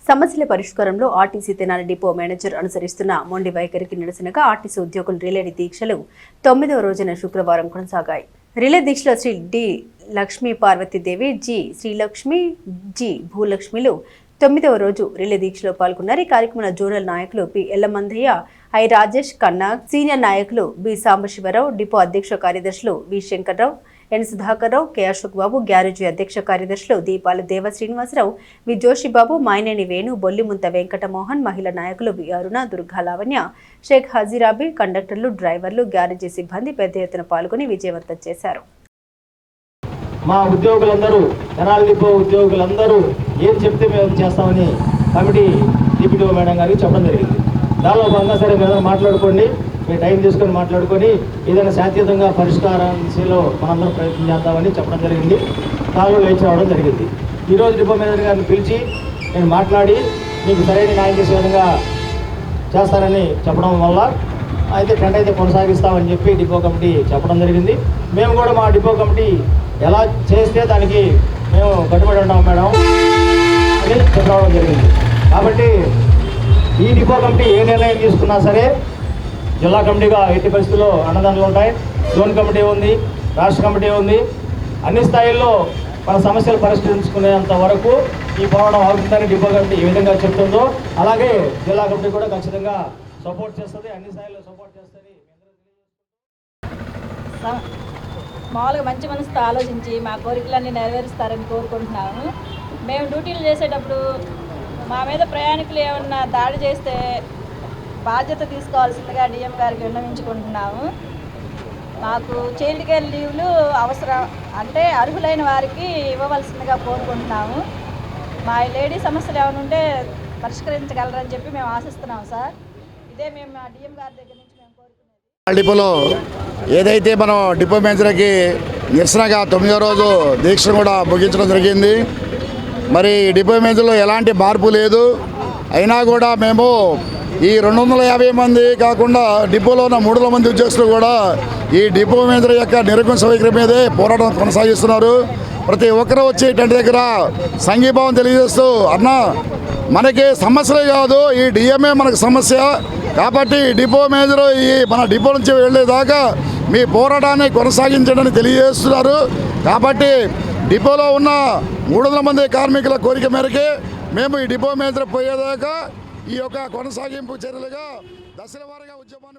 సమస్యల పరిష్కారంలో RTC Tenali depot manager అనుసరిస్తున్న మొండి వైఖరికి నిరసనగా ఆర్టీసీ ఉద్యోగులు రిలే దీక్షలు 9వ రోజున శుక్రవారం కొనసాగాయి. రిలే దీక్షలో Shri D Lakshmi Parvathidevi, G Srilakshmi, G భూలక్ష్మిలు 9వ రోజు రిలే దీక్షలో పాల్గొన్నారు. ఈ కార్యక్రమంలో జోనల్ నాయకులు P Yellamandaiah, I Rajesh Khanna, senior నాయకులు బి సాంబశివరావు, డిపో అధ్యక్ష కార్యదర్శులు V Shankarrao, N Sudhakarrao, K Ashok Babu, garage అధ్యక్ష కార్యదర్శులు దీపాల దేవ శ్రీనివాసరావు, వి జోషిబాబు, మైనేని వేణు, బొల్లిముంత వెంకటమోహన్, మహిళా నాయకులు వి అరుణ, దుర్గా లావణ్య, షేక్ హజీరాబీ, కండక్టర్లు, డ్రైవర్లు, గ్యారేజీ సిబ్బంది పెద్ద ఎత్తున పాల్గొని విజయవంతం చేశారు. మా ఉద్యోగులందరూ తెనాలి డిపో ఉద్యోగులందరూ ఏం చెప్తే మేము చేస్తామని కమిటీ డిప్యూటీ మేడం గారికి చెప్పడం జరిగింది. దానిలో భాగంగా సరే మీరు మాట్లాడుకోండి, మీ టైం తీసుకొని మాట్లాడుకొని ఏదైనా శాంతియుతంగా పరిష్కారం దిశలో మనందరం ప్రయత్నం చేద్దామని చెప్పడం జరిగింది. దానిలో లేచి రావడం జరిగింది. ఈరోజు డిపో మేనేజర్ గారిని పిలిచి నేను మాట్లాడి మీకు సరైన న్యాయం చేసే విధంగా చేస్తారని చెప్పడం వల్ల అయితే టెంట్ అయితే కొనసాగిస్తామని చెప్పి డిపో కమిటీ చెప్పడం జరిగింది. మేము కూడా మా డిపో కమిటీ ఎలా చేస్తే దానికి మేము కట్టుబడి ఉంటాం మేడం అని చెప్పడం జరిగింది. కాబట్టి ఈ డిపో కమిటీ ఏ నిర్ణయం తీసుకున్నా సరే జిల్లా కమిటీగా ఎట్టి పరిస్థితుల్లో అన్నదానాలు ఉంటాయి. జోన్ కమిటీ ఉంది, రాష్ట్ర కమిటీ ఉంది. అన్ని స్థాయిల్లో మన సమస్యలు పరిష్కరించుకునేంత వరకు ఈ పోరాటం అవుతుందని డిపో కమిటీ ఏ విధంగా చెప్తుందో అలాగే జిల్లా కమిటీ కూడా ఖచ్చితంగా సపోర్ట్ చేస్తుంది, అన్ని స్థాయిల్లో సపోర్ట్ చేస్తుంది. మామూలుగా మంచి మనసుతో ఆలోచించి మా కోరికలన్నీ నెరవేరుస్తారని కోరుకుంటున్నాము. మేము డ్యూటీలు చేసేటప్పుడు మా మీద ప్రయాణికులు ఏమన్నా దాడి చేస్తే బాధ్యత తీసుకోవాల్సిందిగా డిఎం గారికి విన్నవించుకుంటున్నాము. మాకు చైల్డ్ కేర్ లీవ్లు అవసరం అంటే అర్హులైన వారికి ఇవ్వవలసిందిగా కోరుకుంటున్నాము. మా లేడీ సమస్యలు ఏమైనా ఉంటే పరిష్కరించగలరని చెప్పి మేము ఆశిస్తున్నాము సార్. ఇదే మేము మా డిఎం గారి దగ్గర నుంచి మేము కోరుకునేది. డిపోలో ఏదైతే మనం డిపో మేనేజర్కి నిరసనగా 9వ రోజు దీక్ష కూడా ముగించడం జరిగింది. మరి డిపో మేనేజర్లో ఎలాంటి మార్పు లేదు. అయినా కూడా మేము ఈ 250 మంది కాకుండా డిపోలో ఉన్న 300 మంది ఉద్యోగస్తులు కూడా ఈ డిపో మేనేజర్ యొక్క నిరంకుశ వైఖరి మీదే పోరాటం కొనసాగిస్తున్నారు. ప్రతి ఒక్కరూ వచ్చి టెంట్ దగ్గర సంఘీభావం తెలియజేస్తూ అన్న మనకి సమస్యలే కాదు, ఈ డిఎంఏ మనకు సమస్య కాబట్టి డిపో మేనేజర్ ఈ మన డిపో నుంచి వెళ్ళేదాకా మీ పోరాటాన్ని కొనసాగించడని తెలియజేస్తున్నారు. కాబట్టి డిపోలో ఉన్న 300 మంది కార్మికుల కోరిక మేరకే మేము ఈ డిపో మేనేజర్ పోయేదాకా ఈ యొక్క కొనసాగింపు చర్యలుగా దశల వారీగా ఉద్యమాన్ని